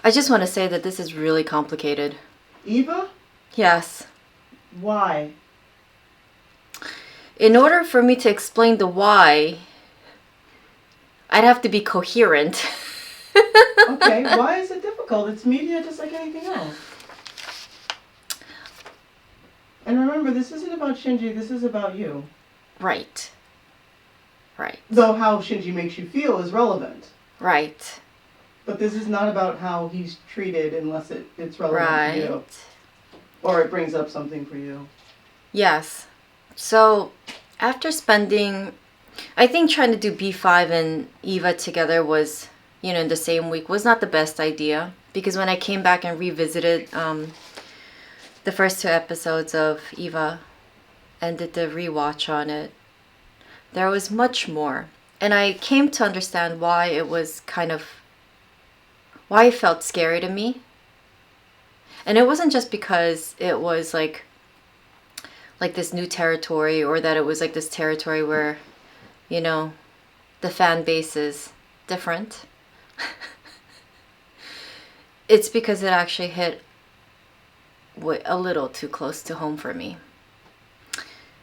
I just want to say that this is really complicated. Eva? Yes. Why? In order for me to explain the why, I'd have to be coherent. Okay, why is it difficult? It's media just like anything else. And remember, this isn't about Shinji, this is about you. Right. Right. Though how Shinji makes you feel is relevant. Right. But this is not about how he's treated unless it's relevant to you. Or it brings up something for you. Yes. So, after spending... I think trying to do B5 and Eva together was, in the same week was not the best idea. Because when I came back and revisited the first 2 episodes of Eva and did the rewatch on it, there was much more. And I came to understand why it was why it felt scary to me. And it wasn't just because it was like this new territory, or that it was like this territory where, the fan base is different. It's because it actually hit a little too close to home for me.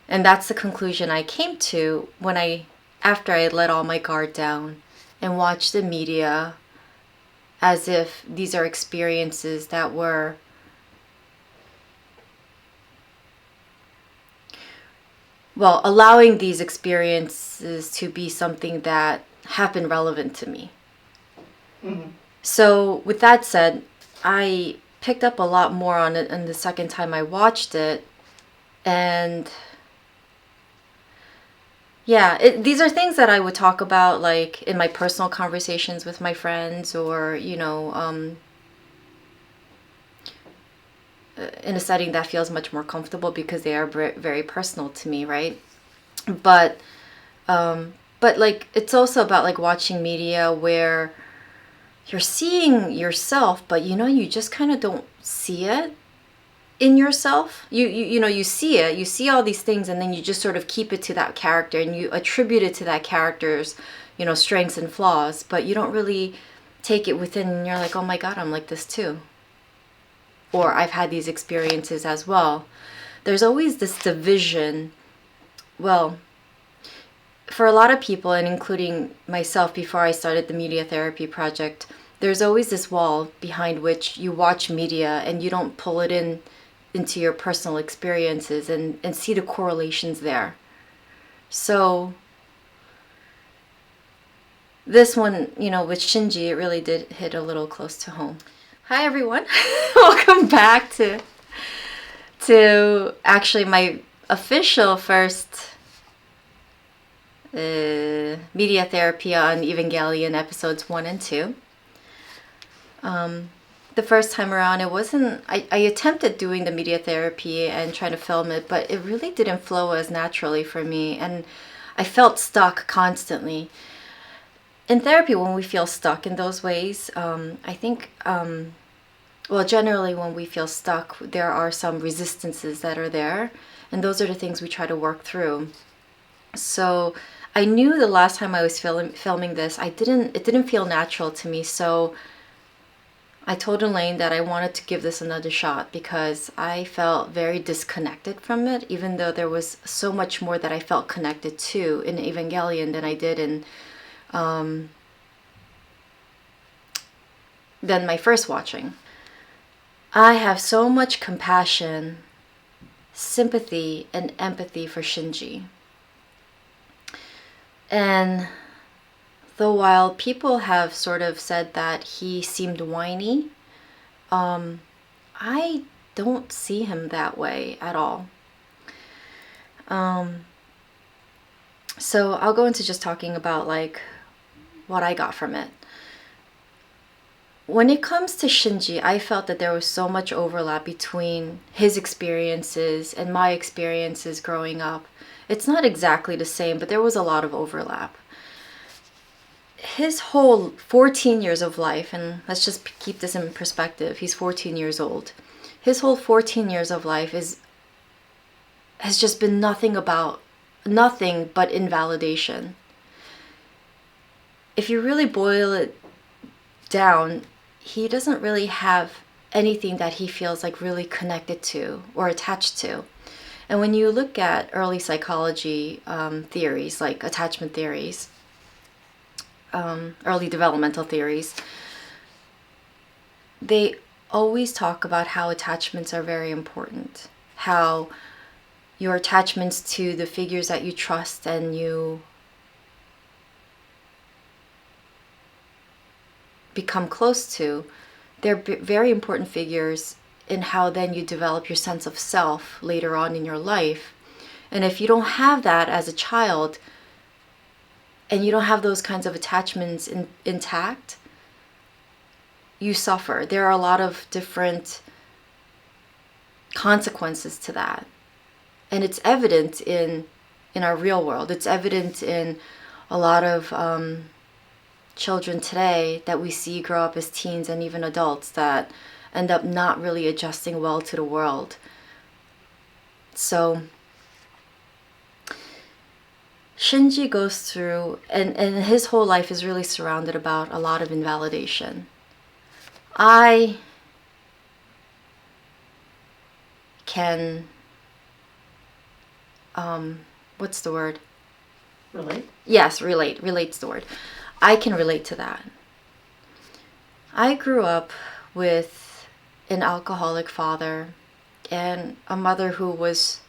And that's the conclusion I came to after I had let all my guard down and watched the media as if these are experiences that were allowing these experiences to be something that have been relevant to me. Mm-hmm. So with that said, I picked up a lot more on it in the second time I watched it. And yeah, these are things that I would talk about like in my personal conversations with my friends, or, in a setting that feels much more comfortable because they are very personal to me, right? But like it's also about like watching media where you're seeing yourself, but you just kind of don't see it in yourself. You see it, you see all these things, and then you just sort of keep it to that character and you attribute it to that character's strengths and flaws, but you don't really take it within, and you're like, oh my god, I'm like this too, or I've had these experiences as well. There's always this division. Well, for a lot of people, and including myself before I started the media therapy project, there's always this wall behind which you watch media and you don't pull it into your personal experiences and see the correlations there. So this one, with Shinji, it really did hit a little close to home. Hi everyone. Welcome back to actually my official first media therapy on Evangelion episodes 1 and 2. The first time around, it wasn't... I attempted doing the media therapy and trying to film it, but it really didn't flow as naturally for me, and I felt stuck constantly. In therapy, when we feel stuck in those ways, I think, generally when we feel stuck, there are some resistances that are there, and those are the things we try to work through. So I knew the last time I was filming this, it didn't feel natural to me, so I told Elaine that I wanted to give this another shot because I felt very disconnected from it, even though there was so much more that I felt connected to in Evangelion than I did in than my first watching. I have so much compassion, sympathy, and empathy for Shinji. And though while people have sort of said that he seemed whiny, I don't see him that way at all. So I'll go into just talking about like what I got from it. When it comes to Shinji, I felt that there was so much overlap between his experiences and my experiences growing up. It's not exactly the same, but there was a lot of overlap. His whole 14 years of life, and let's just keep this in perspective, he's 14 years old. His whole 14 years of life has just been nothing but invalidation. If you really boil it down, he doesn't really have anything that he feels like really connected to or attached to. And when you look at early psychology theories, like attachment theories, early developmental theories, they always talk about how attachments are very important, how your attachments to the figures that you trust and you become close to, they're very important figures in how then you develop your sense of self later on in your life. And if you don't have that as a child, and you don't have those kinds of attachments intact, you suffer. There are a lot of different consequences to that. And it's evident in our real world. It's evident in a lot of children today that we see grow up as teens and even adults that end up not really adjusting well to the world. So Shinji goes through, and his whole life is really surrounded about a lot of invalidation. I can, what's the word? Relate? Yes, relate. Relate's the word. I can relate to that. I grew up with an alcoholic father and a mother who was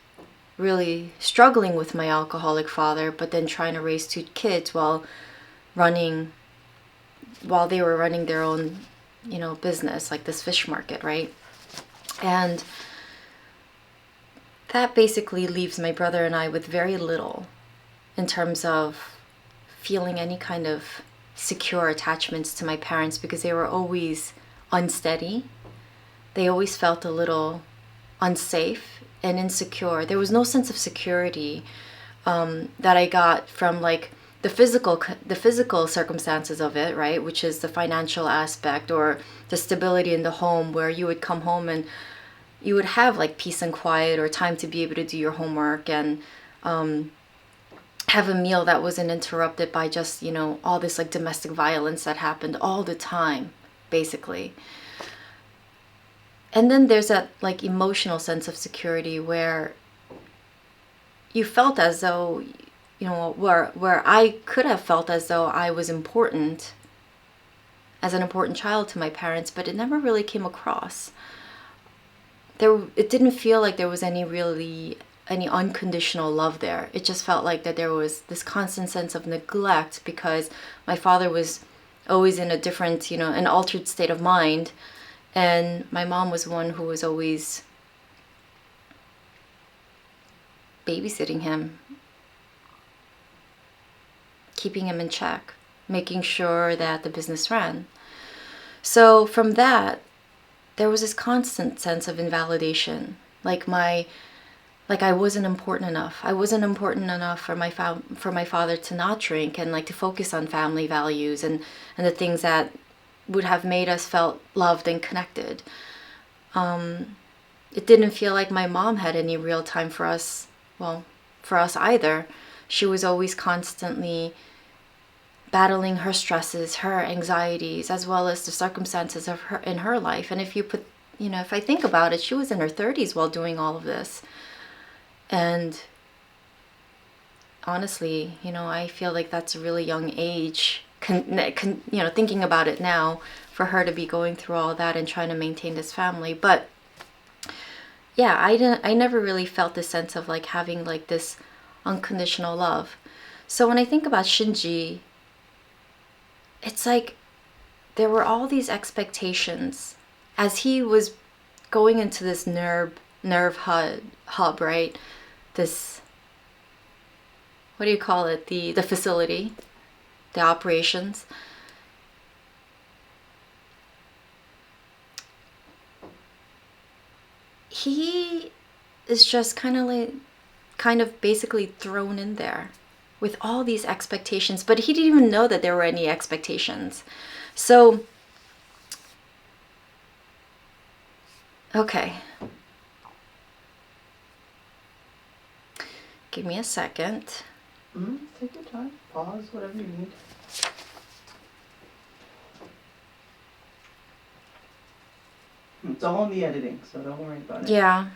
really struggling with my alcoholic father, but then trying to raise two kids while they were running their own, business, like this fish market, right? And that basically leaves my brother and I with very little in terms of feeling any kind of secure attachments to my parents, because they were always unsteady. They always felt a little unsafe and insecure. There was no sense of security that I got from like the physical circumstances of it, right? Which is the financial aspect or the stability in the home, where you would come home and you would have like peace and quiet or time to be able to do your homework and have a meal that wasn't interrupted by just, all this like domestic violence that happened all the time, basically. And then there's that like emotional sense of security where you felt as though, where I could have felt as though I was important, as an important child to my parents, but it never really came across. It didn't feel like there was any unconditional love there. It just felt like that there was this constant sense of neglect because my father was always in a different, an altered state of mind. And my mom was one who was always babysitting him, keeping him in check, making sure that the business ran. So from that, there was this constant sense of invalidation, like I wasn't important enough. I wasn't important enough for my father to not drink and like to focus on family values and the things that would have made us felt loved and connected. It didn't feel like my mom had any real time for us either. She was always constantly battling her stresses, her anxieties, as well as the circumstances of her life. And if I think about it, she was in her 30s while doing all of this. And honestly, I feel like that's a really young age, thinking about it now, for her to be going through all that and trying to maintain this family. But yeah, I never really felt this sense of like having like this unconditional love. So when I think about Shinji, it's like there were all these expectations as he was going into this nerve hub, right? This, what do you call it? The facility, the operations. He is just kind of basically thrown in there with all these expectations, but he didn't even know that there were any expectations. So, okay. Give me a second. Take your time. Pause, whatever you need. It's all in the editing, so don't worry about it. Yeah.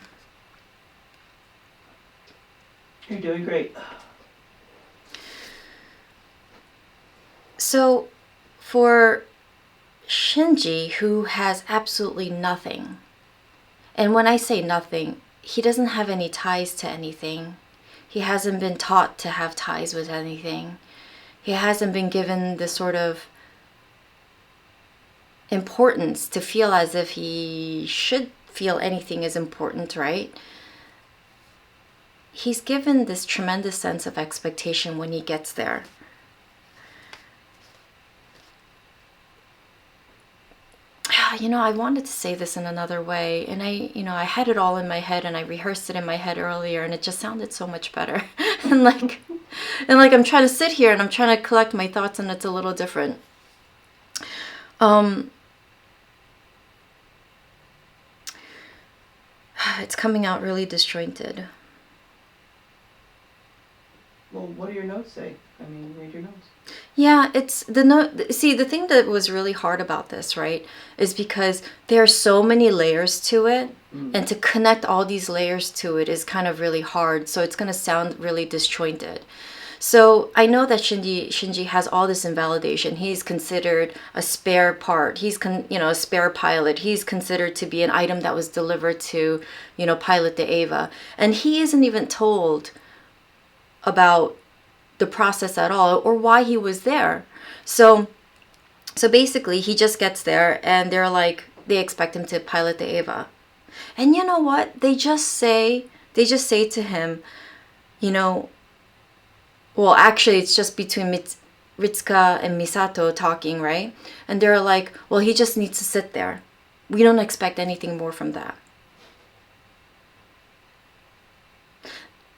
You're doing great. So, for Shinji, who has absolutely nothing, and when I say nothing, he doesn't have any ties to anything. He hasn't been taught to have ties with anything. He hasn't been given the sort of importance to feel as if he should feel anything is important, right? He's given this tremendous sense of expectation when he gets there. I wanted to say this in another way, and I had it all in my head, and I rehearsed it in my head earlier, and it just sounded so much better. and like I'm trying to sit here and I'm trying to collect my thoughts, and it's a little different. It's coming out really disjointed. Well, what do your notes say? I mean, read your notes. Yeah, it's the note. See, the thing that was really hard about this, right, is because there are so many layers to it, and to connect all these layers to it is kind of really hard. So it's going to sound really disjointed. So I know that Shinji has all this invalidation. He's considered a spare part. He's a spare pilot. He's considered to be an item that was delivered to, pilot the Eva, and he isn't even told about the process at all or why he was there. So basically he just gets there and they expect him to pilot the Eva. And you know what? They just say to him, well, actually it's just between Ritsuka and Misato talking, right? And they're like, well, he just needs to sit there. We don't expect anything more from that.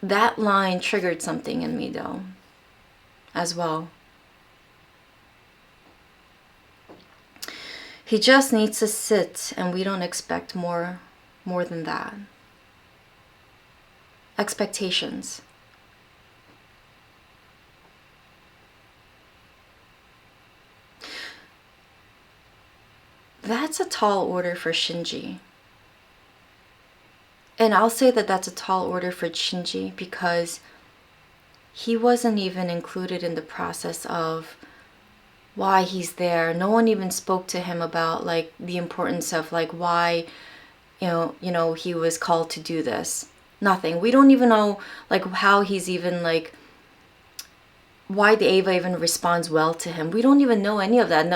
That line triggered something in me though, as well. He just needs to sit, and we don't expect more than that. Expectations. That's a tall order for Shinji. And I'll say that that's a tall order for Shinji because he wasn't even included in the process of why he's there. No one even spoke to him about the importance of why he was called to do this. Nothing. We don't even know how he's even why the Eva even responds well to him. We don't even know any of that.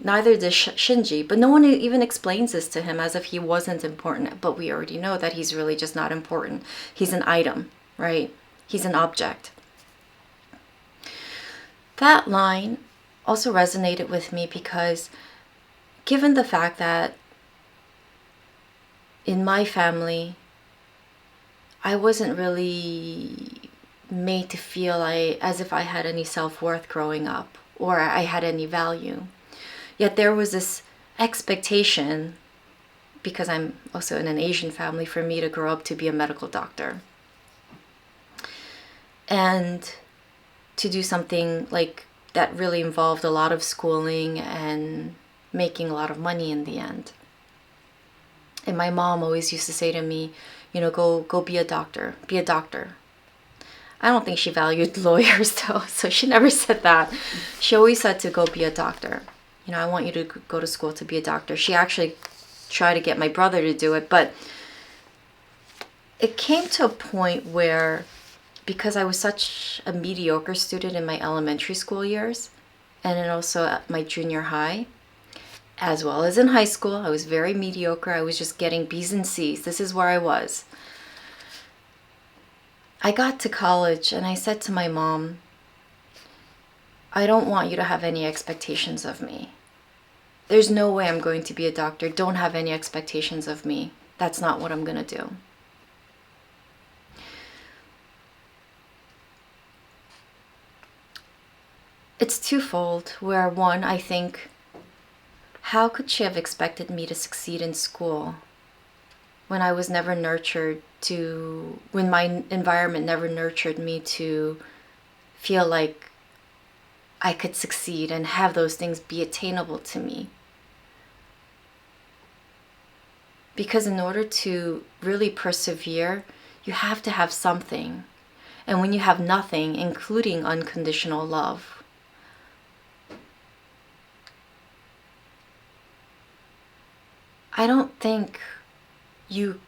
Neither does Shinji. But no one even explains this to him as if he wasn't important. But we already know that he's really just not important. He's an item, right? He's an object. That line also resonated with me because given the fact that in my family, I wasn't really made to feel as if I had any self-worth growing up or I had any value. Yet there was this expectation, because I'm also in an Asian family, for me to grow up to be a medical doctor. And to do something that really involved a lot of schooling and making a lot of money in the end. And my mom always used to say to me, go be a doctor, be a doctor. I don't think she valued lawyers though, so she never said that. She always said to go be a doctor. I want you to go to school to be a doctor. She actually tried to get my brother to do it, but it came to a point where, because I was such a mediocre student in my elementary school years, and then also at my junior high, as well as in high school, I was very mediocre. I was just getting B's and C's. This is where I was. I got to college and I said to my mom, I don't want you to have any expectations of me. There's no way I'm going to be a doctor. Don't have any expectations of me. That's not what I'm going to do. It's twofold, where one, I think, how could she have expected me to succeed in school when I was never nurtured when my environment never nurtured me to feel like I could succeed and have those things be attainable to me. Because in order to really persevere, you have to have something. And when you have nothing, including unconditional love, I don't think you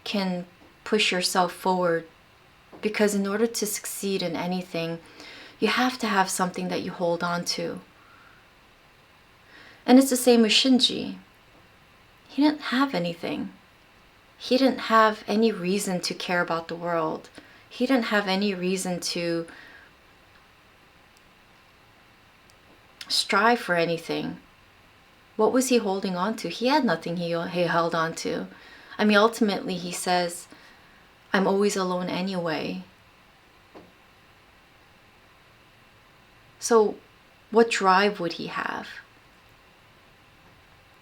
can push yourself forward, because in order to succeed in anything, you have to have something that you hold on to. And it's the same with Shinji. He didn't have anything. He didn't have any reason to care about the world. He didn't have any reason to strive for anything. What was he holding on to? He had nothing he held on to. I mean, ultimately he says, I'm always alone anyway. So what drive would he have?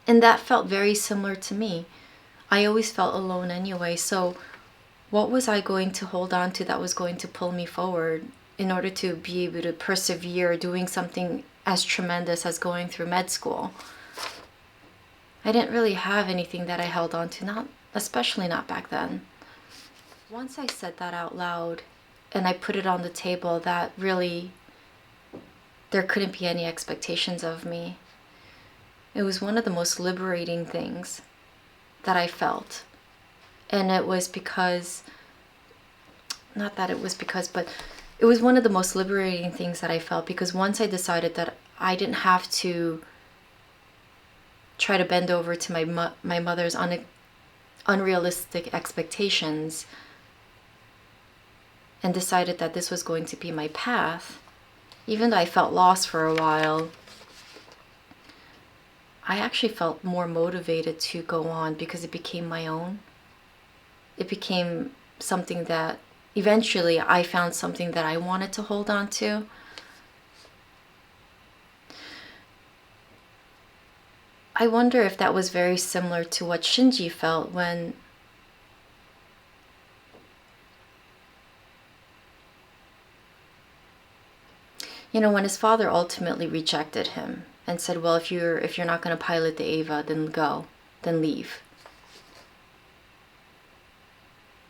And that felt very similar to me. I always felt alone anyway. So what was I going to hold on to that was going to pull me forward in order to be able to persevere doing something as tremendous as going through med school? I didn't really have anything that I held on to, especially not back then. Once I said that out loud and I put it on the table, that really, there couldn't be any expectations of me. It was one of the most liberating things that I felt. And it was because, not that it was because, but it was one of the most liberating things that I felt, because once I decided that I didn't have to try to bend over to my mother's unrealistic expectations, and decided that this was going to be my path, even though I felt lost for a while, I actually felt more motivated to go on because it became my own. It became something that eventually I found something that I wanted to hold on to. I wonder if that was very similar to what Shinji felt when when his father ultimately rejected him and said, well, if you're not going to pilot the Eva, then leave.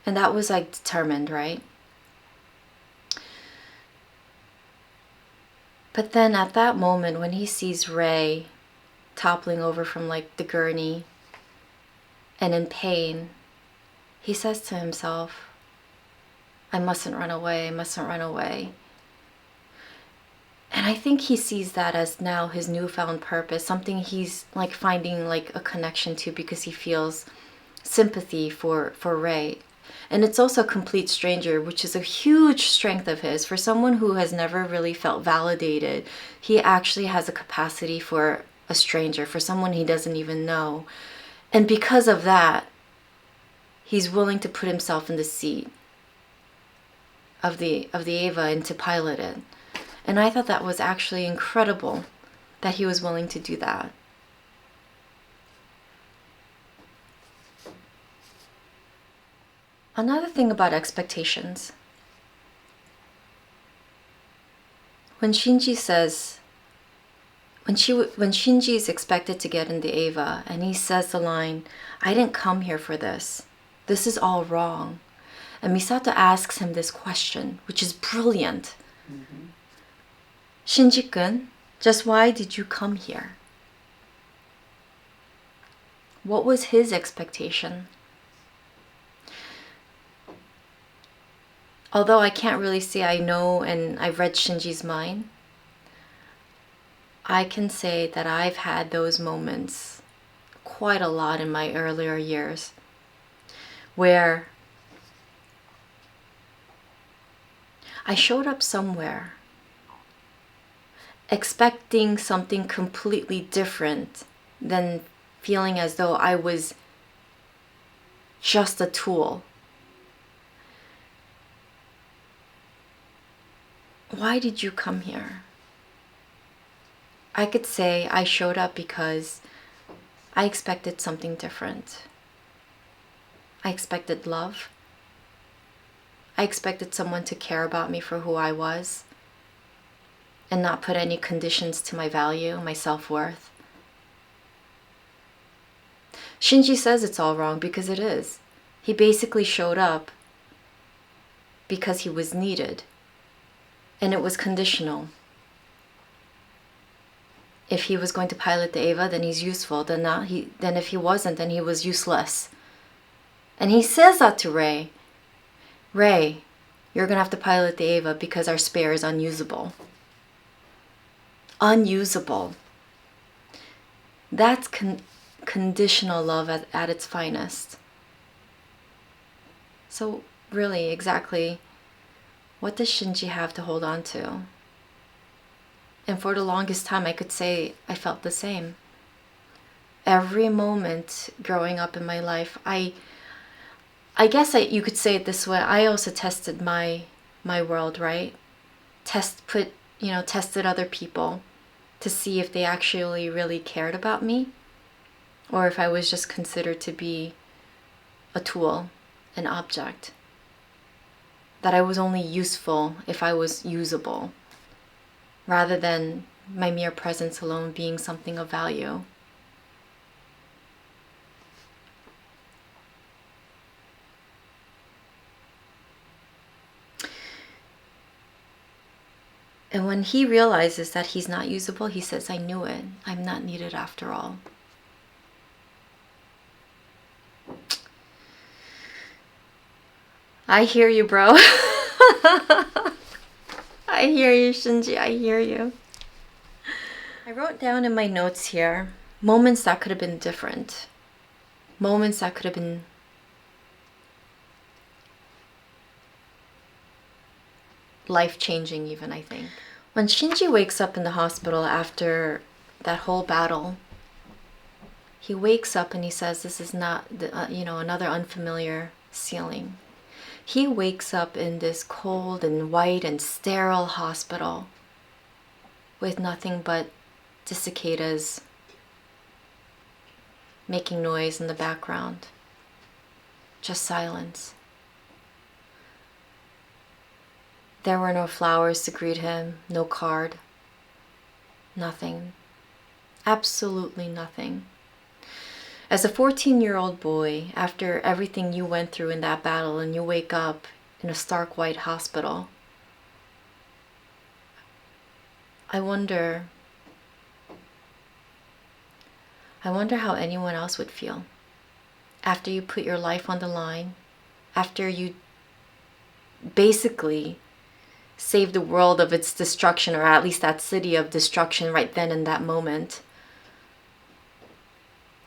And that was like determined, right? But then at that moment, when he sees Rei toppling over from like the gurney and in pain, he says to himself, I mustn't run away, I mustn't run away. And I think he sees that as now his newfound purpose, something he's like finding like a connection to, because he feels sympathy for Rei. And it's also a complete stranger, which is a huge strength of his. For someone who has never really felt validated, he actually has a capacity for a stranger, for someone he doesn't even know. And because of that, he's willing to put himself in the seat of the Eva and to pilot it. And I thought that was actually incredible that he was willing to do that. Another thing about expectations. When Shinji says, when Shinji is expected to get in the Eva and he says the line, I didn't come here for this. This is all wrong. And Misato asks him this question, which is brilliant. Mm-hmm. Shinji-kun, just why did you come here? What was his expectation? Although I can't really say I know and I've read Shinji's mind, I can say that I've had those moments quite a lot in my earlier years where I showed up somewhere expecting something completely different than feeling as though I was just a tool. Why did you come here? I could say I showed up because I expected something different. I expected love. I expected someone to care about me for who I was and not put any conditions to my value, my self-worth. Shinji says it's all wrong because it is. He basically showed up because he was needed. And it was conditional. If he was going to pilot the Eva, then he's useful. Then if he wasn't, then he was useless. And he says that to Rei. Rei, you're going to have to pilot the Eva because our spare is unusable. Unusable. That's conditional love at its finest. So really, exactly, what does Shinji have to hold on to? And for the longest time, I could say I felt the same. Every moment growing up in my life, I guess you could say it this way. I also tested my world, right? Tested other people to see if they actually really cared about me, or if I was just considered to be a tool, an object. That I was only useful if I was usable, rather than my mere presence alone being something of value. And when he realizes that he's not usable, he says, I knew it. I'm not needed after all. I hear you, bro. I hear you, Shinji. I hear you. I wrote down in my notes here moments that could have been different. Moments that could have been life-changing even, I think. When Shinji wakes up in the hospital after that whole battle, he wakes up and he says, this is not, another unfamiliar ceiling. He wakes up in this cold and white and sterile hospital with nothing but the cicadas making noise in the background. Just silence. There were no flowers to greet him, no card, nothing. Absolutely nothing. As a 14-year-old boy, after everything you went through in that battle and you wake up in a stark white hospital, I wonder how anyone else would feel after you put your life on the line, after you basically save the world of its destruction, or at least that city of destruction right then in that moment,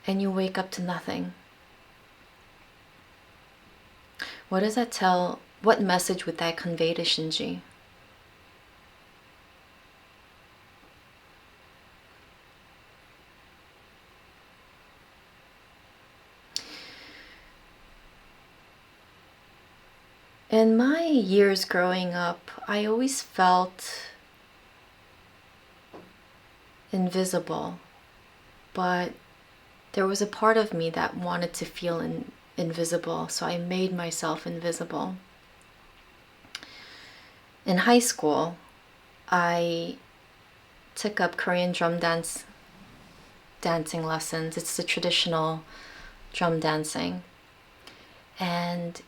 and you wake up to nothing. What does that tell? What message would that convey to Shinji? In my years growing up, I always felt invisible, but there was a part of me that wanted to feel invisible, so I made myself invisible. In high school, I took up Korean drum dancing lessons. It's the traditional drum dancing. And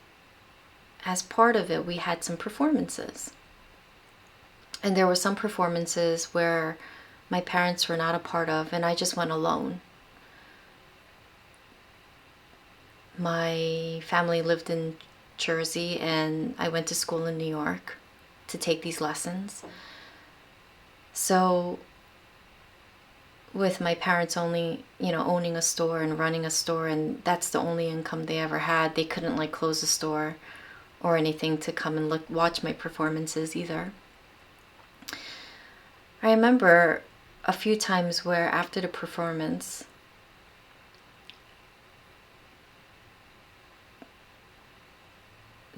as part of it, we had some performances. And there were some performances where my parents were not a part of, and I just went alone. My family lived in Jersey, and I went to school in New York to take these lessons. So with my parents only, owning a store and running a store, and that's the only income they ever had, they couldn't close the store or anything to come and watch my performances either. I remember a few times where after the performance,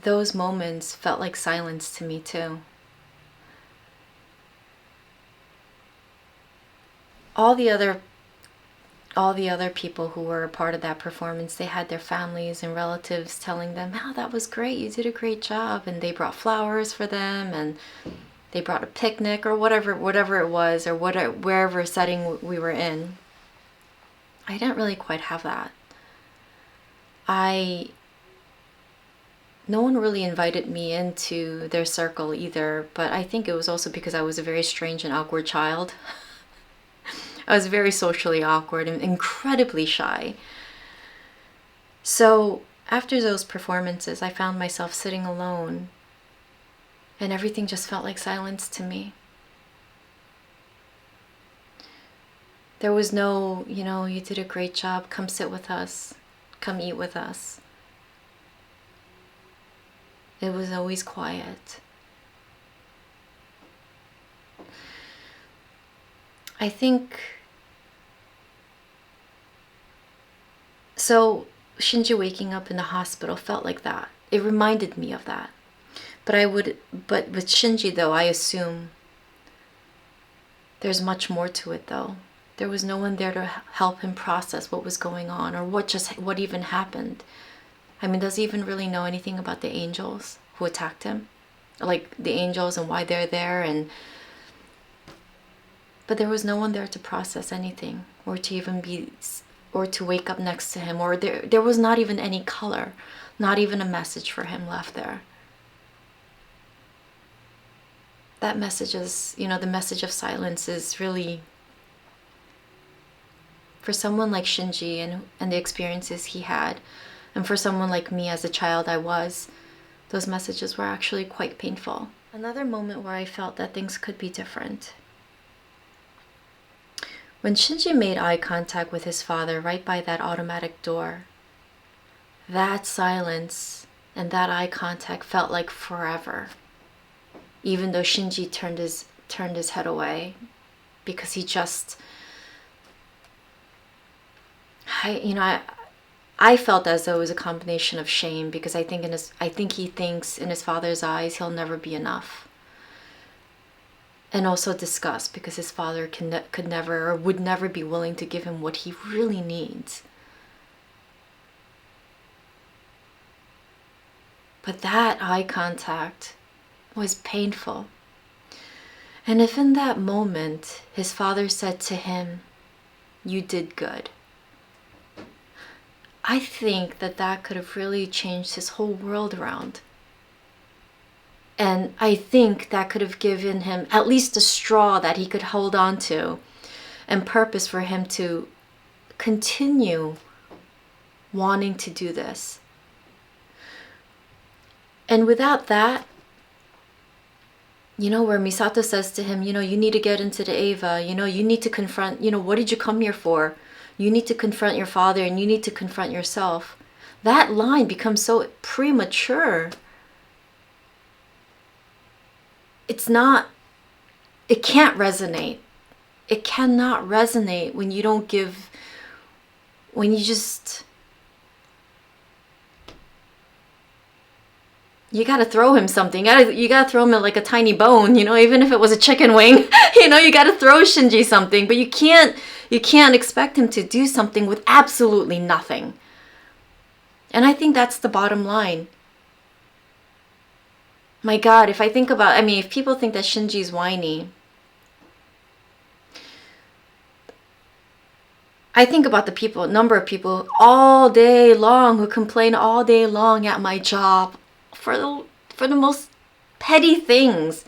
those moments felt like silence to me too. All the other people who were a part of that performance, they had their families and relatives telling them, "Oh, that was great, you did a great job," and they brought flowers for them, and they brought a picnic or whatever it was, or wherever setting we were in. I didn't really quite have that. no one really invited me into their circle either, but I think it was also because I was a very strange and awkward child. I was very socially awkward and incredibly shy. So after those performances, I found myself sitting alone, and everything just felt like silence to me. There was no, you did a great job, come sit with us, come eat with us. It was always quiet. I think, so Shinji waking up in the hospital felt like that. It reminded me of that. But with Shinji though, I assume there's much more to it though. There was no one there to help him process what was going on or what even happened. I mean, does he even really know anything about the angels who attacked him? Like the angels and why they're there, but there was no one there to process anything or to wake up next to him, or there was not even any color, not even a message for him left there. That message is, the message of silence is really, for someone like Shinji and the experiences he had, and for someone like me as a child those messages were actually quite painful. Another moment where I felt that things could be different. When Shinji made eye contact with his father right by that automatic door, that silence and that eye contact felt like forever. Even though Shinji turned his head away, because he just, I felt as though it was a combination of shame, because I think he thinks in his father's eyes he'll never be enough, and also disgust because his father could never or would never be willing to give him what he really needs. But that eye contact was painful. And if in that moment his father said to him, "You did good," I think that could have really changed his whole world around. And I think that could have given him at least a straw that he could hold on to and purpose for him to continue wanting to do this. And without that, where Misato says to him, you need to get into the Eva, you need to confront, what did you come here for? You need to confront your father and you need to confront yourself. That line becomes so premature. It can't resonate. It cannot resonate when you don't give, when you just, you gotta throw him something. You gotta throw him like a tiny bone, even if it was a chicken wing, you gotta throw Shinji something, but you can't expect him to do something with absolutely nothing. And I think that's the bottom line. My God, if people think that Shinji's whiny, I think about the number of people all day long who complain all day long at my job for the most petty things.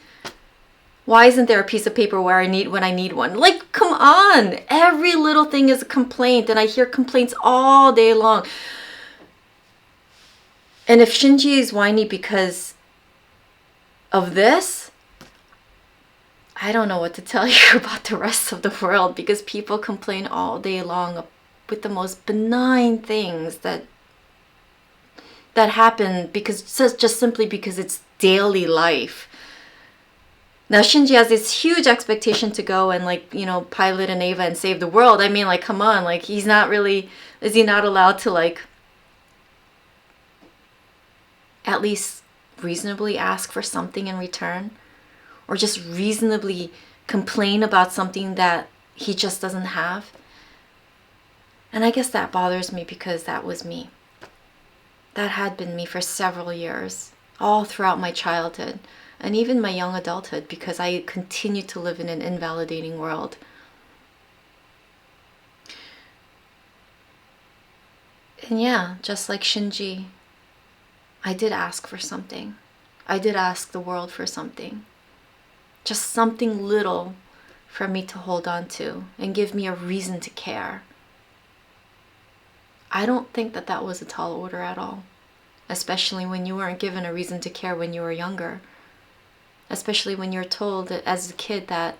Why isn't there a piece of paper when I need one? Like, come on. Every little thing is a complaint, and I hear complaints all day long. And if Shinji is whiny because of this, I don't know what to tell you about the rest of the world, because people complain all day long with the most benign things that happen just simply because it's daily life. Now Shinji has this huge expectation to go and pilot an Eva and save the world. I mean, come on, he's not really, is he not allowed to at least reasonably ask for something in return? Or just reasonably complain about something that he just doesn't have? And I guess that bothers me because that was me. That had been me for several years, all throughout my childhood and even my young adulthood, because I continued to live in an invalidating world. And yeah, just like Shinji, I did ask for something. I did ask the world for something. Just something little for me to hold on to and give me a reason to care. I don't think that that was a tall order at all. Especially when you weren't given a reason to care when you were younger. Especially when you're told that as a kid that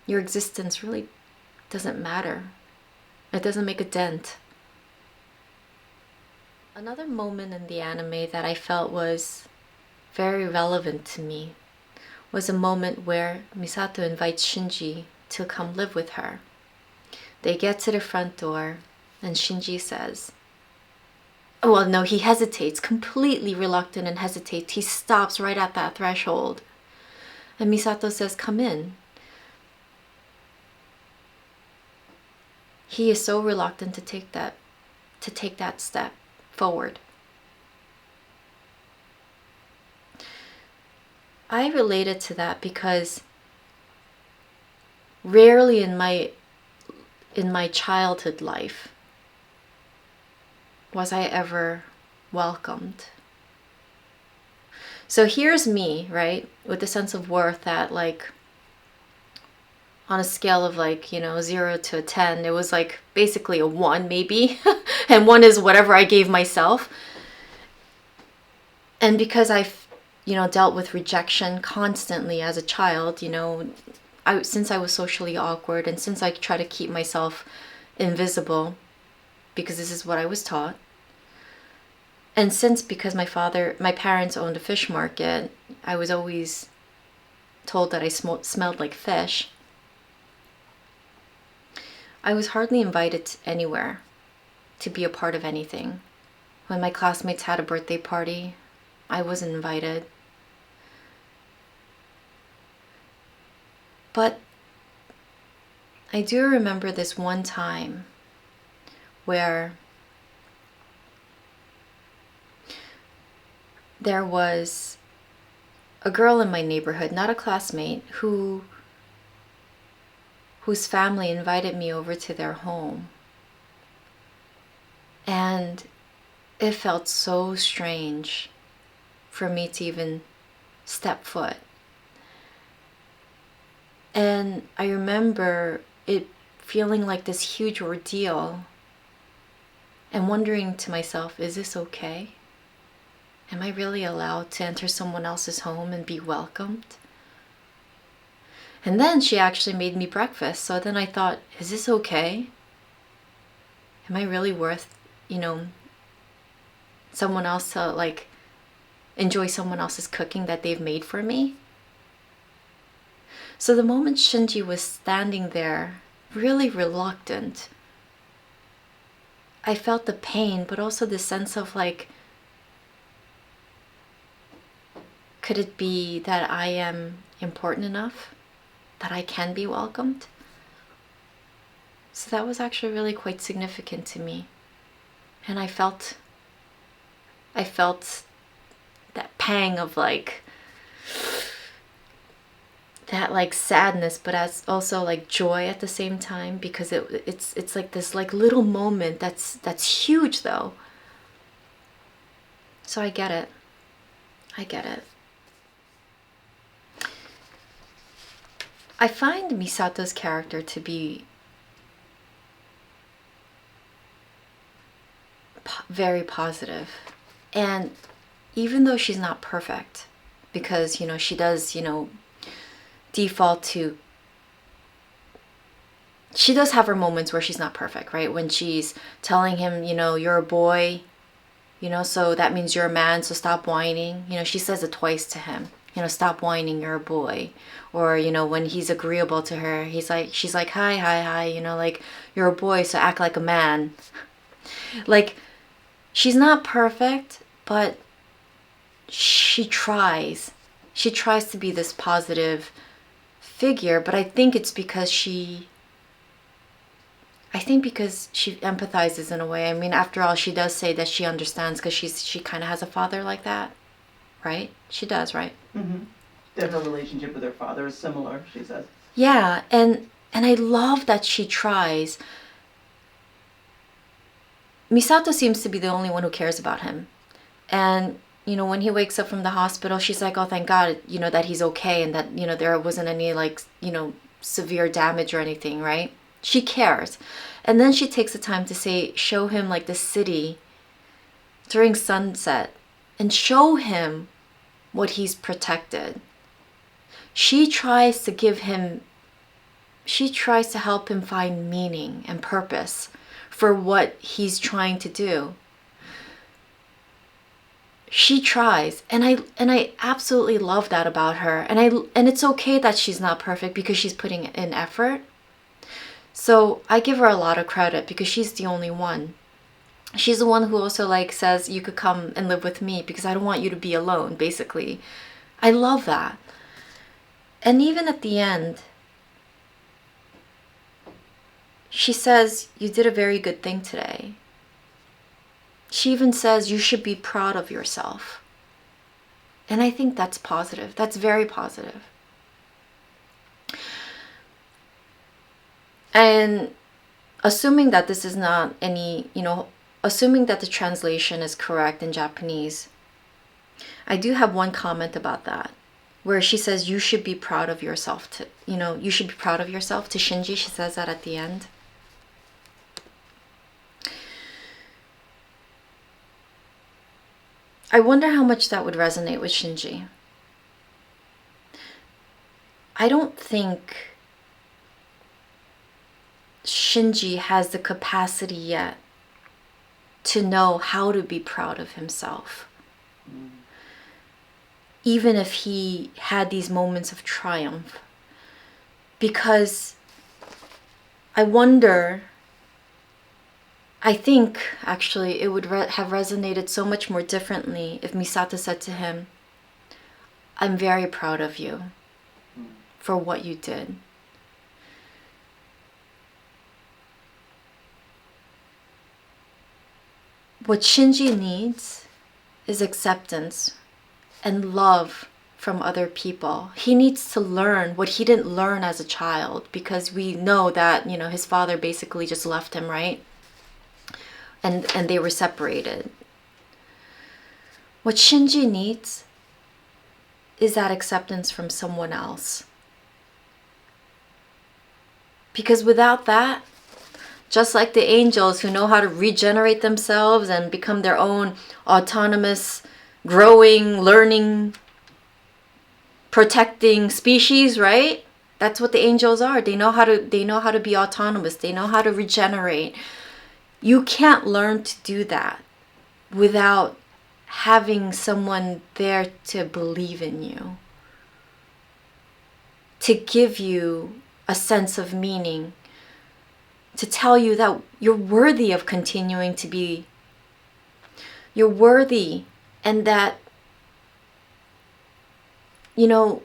your existence really doesn't matter. It doesn't make a dent. Another moment in the anime that I felt was very relevant to me was a moment where Misato invites Shinji to come live with her. They get to the front door and Shinji says, well, no, he hesitates, completely reluctant and hesitates. He stops right at that threshold. And Misato says, come in. He is so reluctant to take that step forward. I related to that because rarely in my childhood life was I ever welcomed. So here's me, right, with the sense of worth that, like, on a scale of, like, 0 to a 10, it was like basically a 1 maybe. And 1 is whatever I gave myself. And because I've, dealt with rejection constantly as a child, since I was socially awkward and since I try to keep myself invisible because this is what I was taught. And because my parents owned a fish market, I was always told that I smelled like fish. I was hardly invited anywhere to be a part of anything. When my classmates had a birthday party, I wasn't invited. But I do remember this one time where there was a girl in my neighborhood, not a classmate, whose family invited me over to their home. And it felt so strange for me to even step foot. And I remember it feeling like this huge ordeal and wondering to myself, is this okay? Am I really allowed to enter someone else's home and be welcomed? And then she actually made me breakfast. So then I thought, is this okay? Am I really worth, someone else to, like, enjoy someone else's cooking that they've made for me? So the moment Shinji was standing there, really reluctant, I felt the pain, but also the sense of, like, could it be that I am important enough that I can be welcomed? So that was actually really quite significant to me. And I felt that pang of, like, that, like, sadness, but as also, like, joy at the same time, because it's like this, like, little moment that's huge though. So I get it. I find Misato's character to be very positive. And even though she's not perfect, because, she does, default to... She does have her moments where she's not perfect, right? When she's telling him, you're a boy, so that means you're a man, so stop whining. She says it twice to him. Stop whining, you're a boy. Or, when he's agreeable to her, she's like, hi, like, you're a boy, so act like a man. Like, she's not perfect, but she tries. She tries to be this positive figure, but I think it's because she empathizes in a way. I mean, after all, she does say that she understands because she kind of has a father like that, right? She does, right? Mm-hmm. That her relationship with her father is similar, she says. Yeah, and I love that she tries. Misato seems to be the only one who cares about him. And, you know, when he wakes up from the hospital, she's like, oh, thank God, you know, that he's okay and that, you know, there wasn't any, like, you know, severe damage or anything, right? She cares. And then she takes the time to say, show him, like, the city during sunset and show him what he's protected. She tries to help him find meaning and purpose for what he's trying to do. She tries, and I absolutely love that about her. And it's okay that she's not perfect because she's putting in effort. So I give her a lot of credit because she's the only one. She's the one who also, like, says you could come and live with me because I don't want you to be alone, basically. I love that. And even at the end, she says, you did a very good thing today. She even says you should be proud of yourself. And I think that's positive. That's very positive. And assuming that this is not any, you know, assuming that the translation is correct in Japanese, I do have one comment about that, where she says you should be proud of yourself to, you know, you should be proud of yourself to Shinji. She says that at the end. I wonder how much that would resonate with Shinji. I don't think Shinji has the capacity yet to know how to be proud of himself. Even if he had these moments of triumph. Because I wonder, I think actually it would have resonated so much more differently if Misato said to him, I'm very proud of you for what you did. What Shinji needs is acceptance and love from other people. He needs to learn what he didn't learn as a child, because we know that, you know, his father basically just left him, right? And they were separated. What Shinji needs is that acceptance from someone else. Because without that, just like the angels who know how to regenerate themselves and become their own autonomous, growing, learning, protecting species, right? That's what the angels are. They know how to be autonomous. They know how to regenerate. You can't learn to do that without having someone there to believe in you, to give you a sense of meaning, to tell you that you're worthy of continuing to be. You're worthy, and that, you know,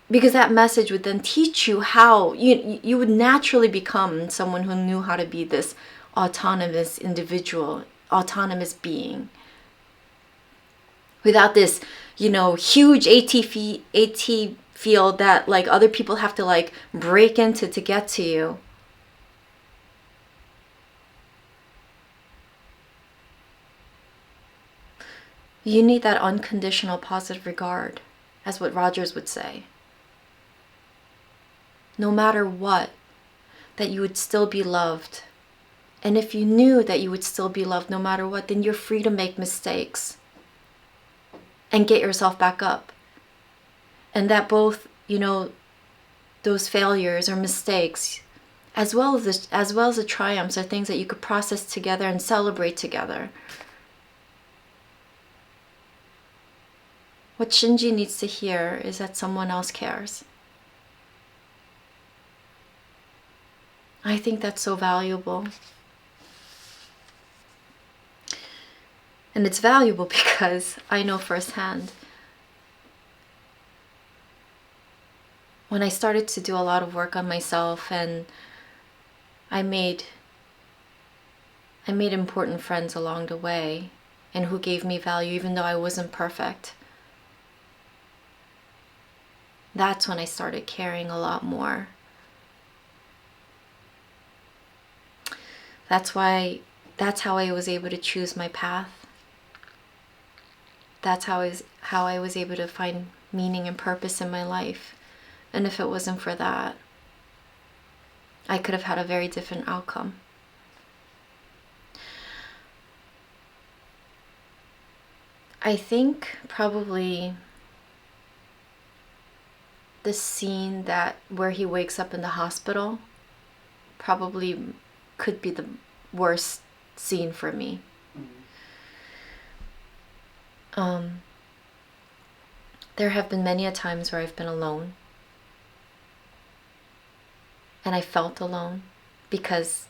because that message would then teach you how you would naturally become someone who knew how to be this autonomous individual, autonomous being. Without this, you know, huge AT field that, like, other people have to, like, break into to get to you. You need that unconditional positive regard, as what Rogers would say. No matter what, that you would still be loved. And if you knew that you would still be loved no matter what, then you're free to make mistakes and get yourself back up. And that both, you know, those failures or mistakes, as well as the triumphs, are things that you could process together and celebrate together. What Shinji needs to hear is that someone else cares. I think that's so valuable. And it's valuable because I know firsthand, when I started to do a lot of work on myself, and I made important friends along the way, and who gave me value even though I wasn't perfect. That's when I started caring a lot more. That's why that's how I was able to choose my path. That's how I was able to find meaning and purpose in my life. And if it wasn't for that, I could have had a very different outcome. I think probably the scene where he wakes up in the hospital probably could be the worst scene for me. There have been many a times where I've been alone, and I felt alone because,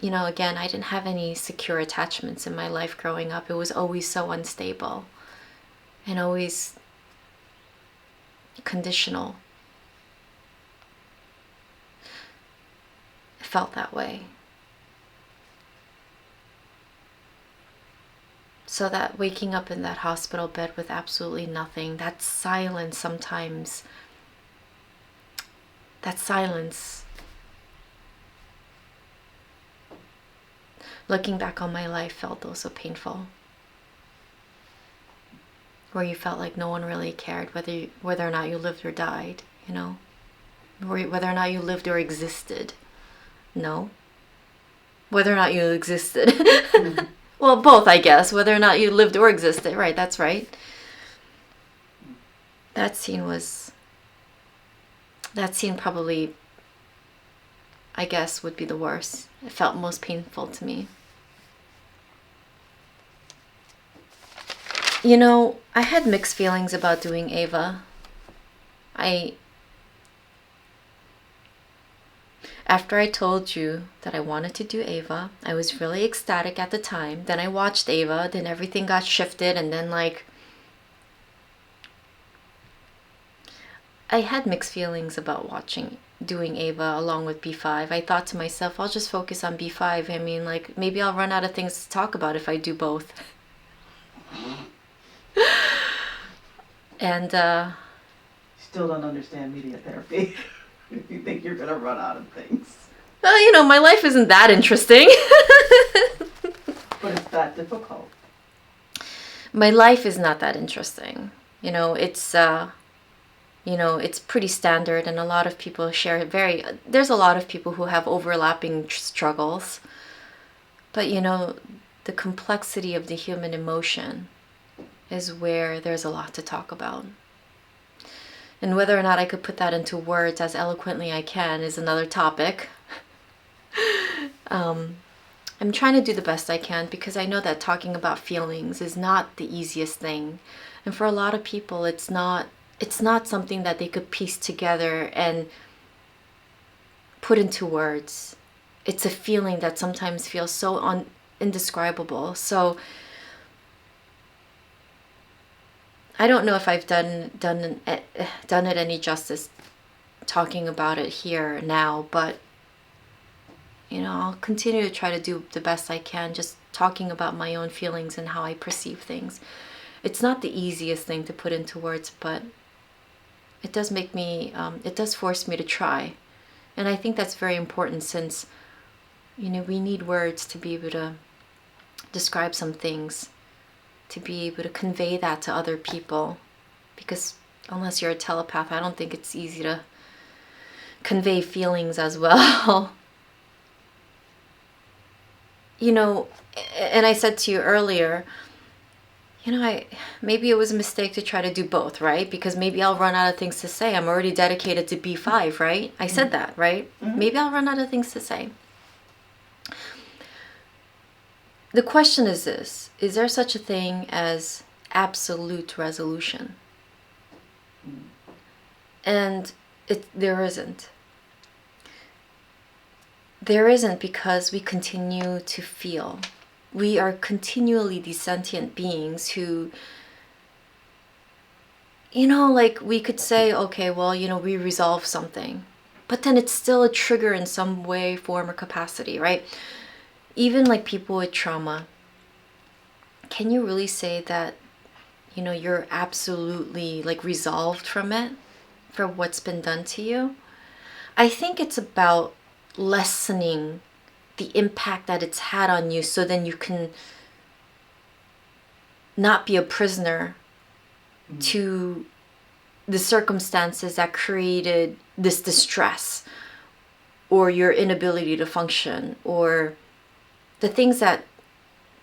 again, I didn't have any secure attachments in my life growing up. It was always so unstable and always conditional. It felt that way. So that waking up in that hospital bed with absolutely nothing, that silence sometimes, looking back on my life, felt also painful. Where you felt like no one really cared whether or not you lived or died, whether or not you lived or existed. No. Whether or not you existed. Mm-hmm. Well, both, I guess. Whether or not you lived or existed. Right, that's right. That scene probably, I guess, would be the worst. It felt most painful to me. I had mixed feelings about doing Eva. After I told you that I wanted to do Eva, I was really ecstatic at the time. Then I watched Eva, then everything got shifted, and then I had mixed feelings about doing Eva along with B5. I thought to myself, I'll just focus on B5. I mean, maybe I'll run out of things to talk about if I do both. And still don't understand media therapy. If you think you're gonna run out of things. Well, my life isn't that interesting. But it's that difficult. My life is not that interesting. It's it's pretty standard, and a lot of people share there's a lot of people who have overlapping struggles. But the complexity of the human emotion is where there's a lot to talk about. And whether or not I could put that into words as eloquently I can is another topic. I'm trying to do the best I can because I know that talking about feelings is not the easiest thing. And for a lot of people, it's not something that they could piece together and put into words. It's a feeling that sometimes feels so indescribable. So I don't know if I've done it any justice talking about it here now, but I'll continue to try to do the best I can, just talking about my own feelings and how I perceive things. It's not the easiest thing to put into words, but it does it does force me to try. And I think that's very important since, we need words to be able to describe some things, to be able to convey that to other people, because unless you're a telepath, I don't think it's easy to convey feelings as well. And I said to you earlier, maybe it was a mistake to try to do both, right? Because maybe I'll run out of things to say. I'm already dedicated to B5, right? I said that, right? Mm-hmm. Maybe I'll run out of things to say. The question is this: is there such a thing as absolute resolution? And there isn't. There isn't, because we continue to feel. We are continually these sentient beings who, we could say, okay, well, we resolve something, but then it's still a trigger in some way, form, or capacity, right? Even people with trauma, can you really say that, you're absolutely resolved from it, for what's been done to you? I think it's about lessening the impact that it's had on you, so then you can not be a prisoner to the circumstances that created this distress, or your inability to function, or the things that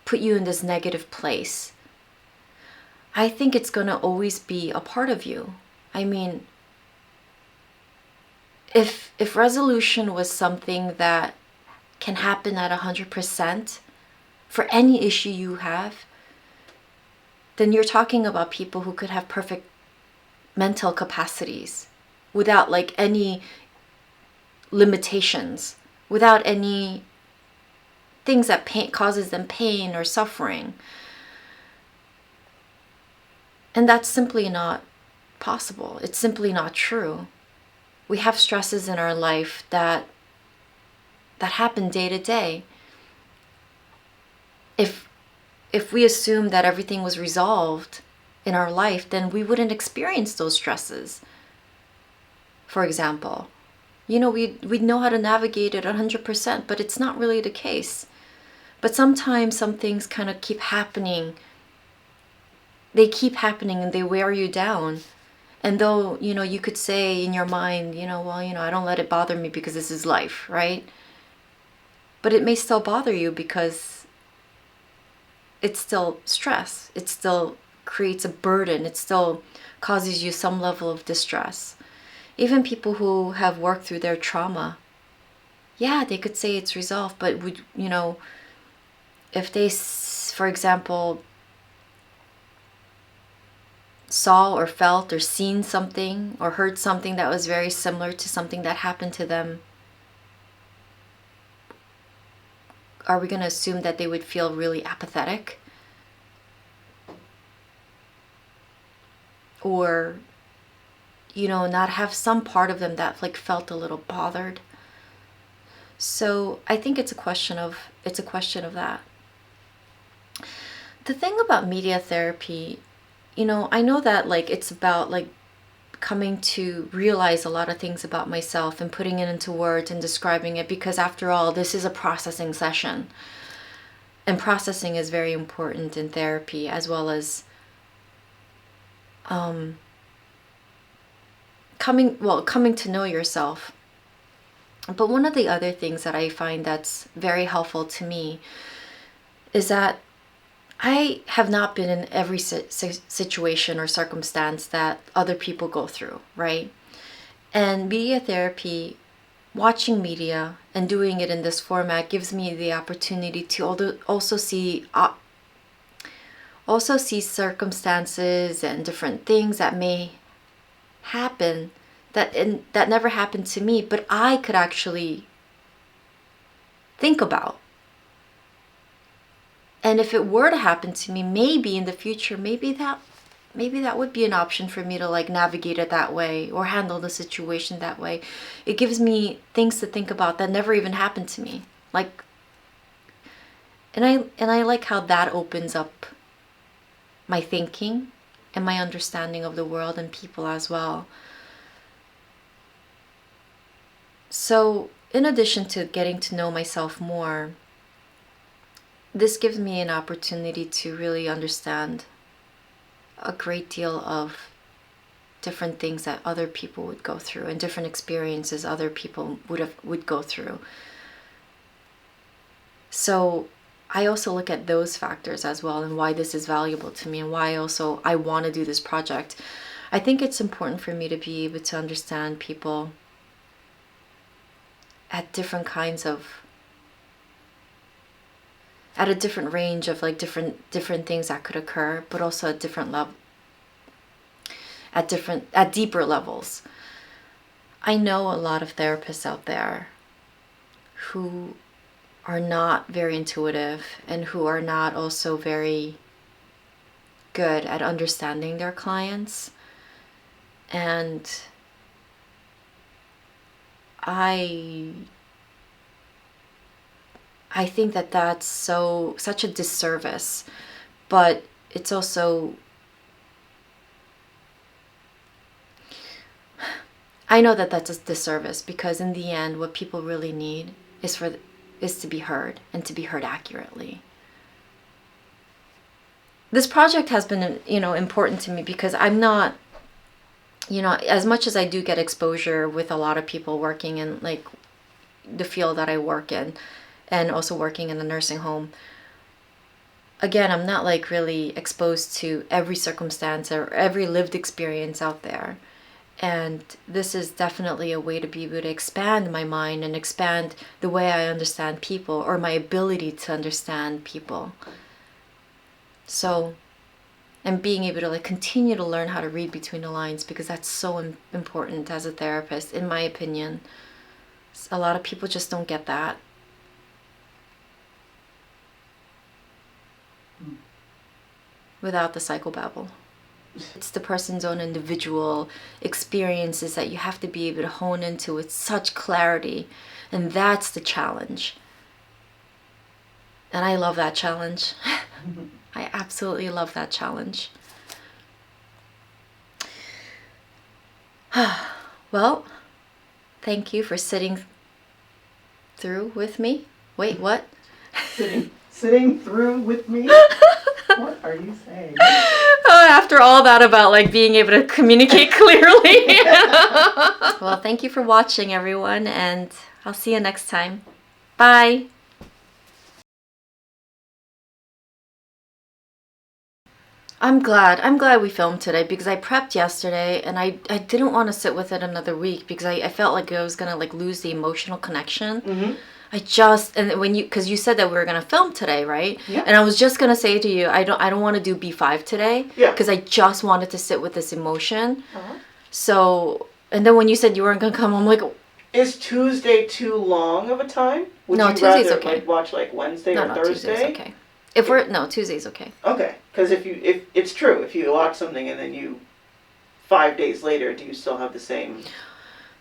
put you in this negative place. I think it's going to always be a part of you. I mean, if resolution was something that can happen at 100% for any issue you have, then you're talking about people who could have perfect mental capacities without like any limitations, without any things that causes them pain or suffering. And that's simply not possible. It's simply not true. We have stresses in our life that happen day to day. If we assume that everything was resolved in our life, then we wouldn't experience those stresses. For example, we'd know how to navigate it 100%, but it's not really the case. But sometimes some things kind of keep happening. They keep happening and they wear you down. And though, you could say in your mind, I don't let it bother me because this is life, right? But it may still bother you because it's still stress. It still creates a burden. It still causes you some level of distress. Even people who have worked through their trauma, yeah, they could say it's resolved, but if they, for example, saw or felt or seen something or heard something that was very similar to something that happened to them, are we going to assume that they would feel really apathetic? Or, not have some part of them that like felt a little bothered? So I think it's a question of that. The thing about media therapy, I know that like it's about like coming to realize a lot of things about myself and putting it into words and describing it, because after all, this is a processing session. And processing is very important in therapy, as well as coming to know yourself. But one of the other things that I find that's very helpful to me is that I have not been in every situation or circumstance that other people go through, right? And media therapy, watching media and doing it in this format, gives me the opportunity to also see circumstances and different things that may happen that never happened to me, but I could actually think about. And if it were to happen to me, maybe in the future, maybe that would be an option for me to like navigate it that way or handle the situation that way. It gives me things to think about that never even happened to me. Like, and I like how that opens up my thinking and my understanding of the world and people as well. So, in addition to getting to know myself more, this gives me an opportunity to really understand a great deal of different things that other people would go through and different experiences other people would go through. So I also look at those factors as well, and why this is valuable to me, and why also I want to do this project. I think it's important for me to be able to understand people at different kinds of, at a different range of like different things that could occur, but also at different level, at deeper levels. I know a lot of therapists out there who are not very intuitive and who are not also very good at understanding their clients. And I think that that's such a disservice, but it's also, I know that that's a disservice, because in the end, what people really need is is to be heard and to be heard accurately. This project has been, important to me because I'm not, as much as I do get exposure with a lot of people working in like the field that I work in and also working in a nursing home. Again, I'm not like really exposed to every circumstance or every lived experience out there. And this is definitely a way to be able to expand my mind and expand the way I understand people or my ability to understand people. So, and being able to like continue to learn how to read between the lines, because that's so important as a therapist, in my opinion. A lot of people just don't get that. Without the psychobabble. It's the person's own individual experiences that you have to be able to hone into with such clarity. And that's the challenge. And I love that challenge. I absolutely love that challenge. Well, thank you for sitting through with me. Wait, what? Sitting through with me? What are you saying? After all that about like being able to communicate clearly. Well, thank you for watching, everyone, and I'll see you next time. Bye. I'm glad we filmed today, because I prepped yesterday and I didn't want to sit with it another week because I felt like I was gonna like lose the emotional connection. Mm-hmm. Because you said that we were gonna film today, right? Yeah. And I was just gonna say to you, I don't want to do B5 today. Yeah. Because I just wanted to sit with this emotion. Uh-huh. So, and then when you said you weren't gonna come, I'm like, is Tuesday too long of a time? Would you Tuesday's rather, okay. Like, watch like Wednesday or Thursday? Tuesday's okay. Tuesday's okay. Okay, because if it's true, if you watch something and then 5 days later, do you still have the same?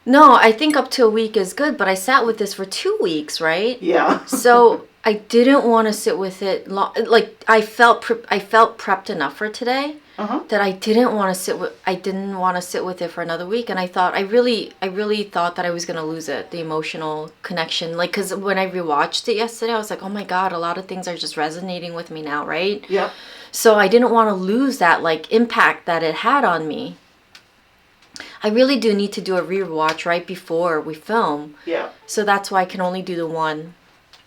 No, I think up to a week is good, but I sat with this for 2 weeks, right? Yeah. So I didn't want to sit with it long. Like I felt prepped enough for today. Uh-huh. That I didn't want to sit with it for another week, and I really thought that I was gonna lose it, the emotional connection. Like, because when I rewatched it yesterday, I was like, oh my god, a lot of things are just resonating with me now, right? Yeah. So I didn't want to lose that like impact that it had on me. I really do need to do a rewatch right before we film. Yeah. So that's why I can only do the one.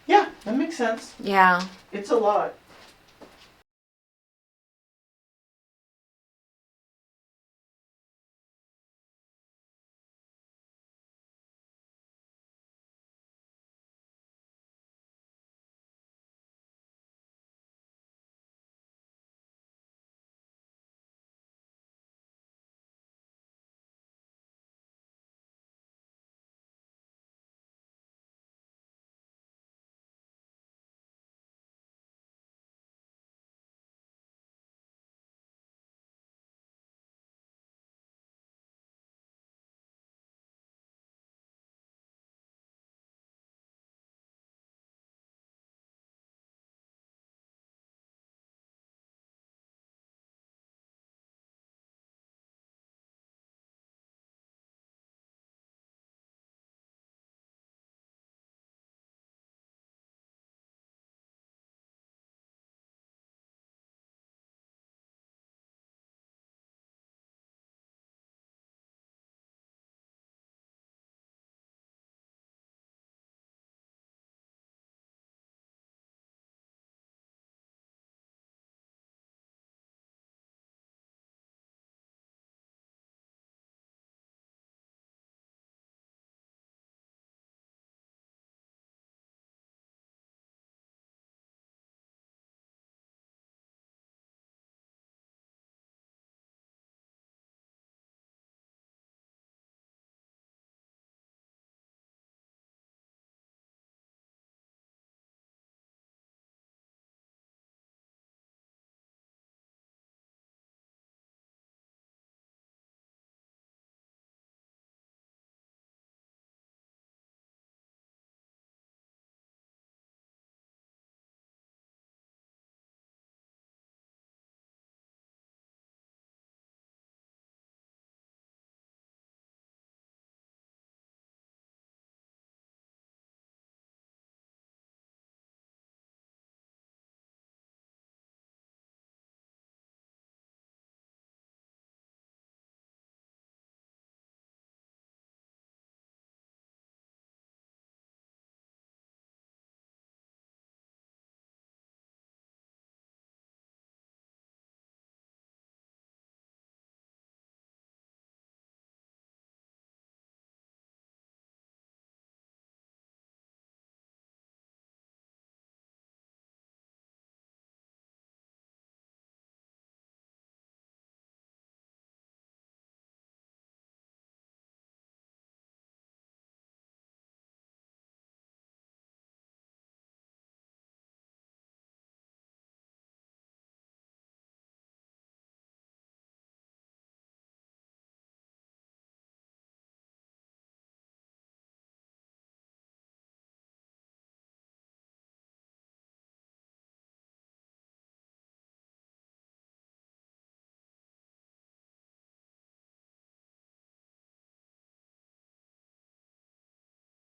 Yeah, that makes sense. Yeah. It's a lot.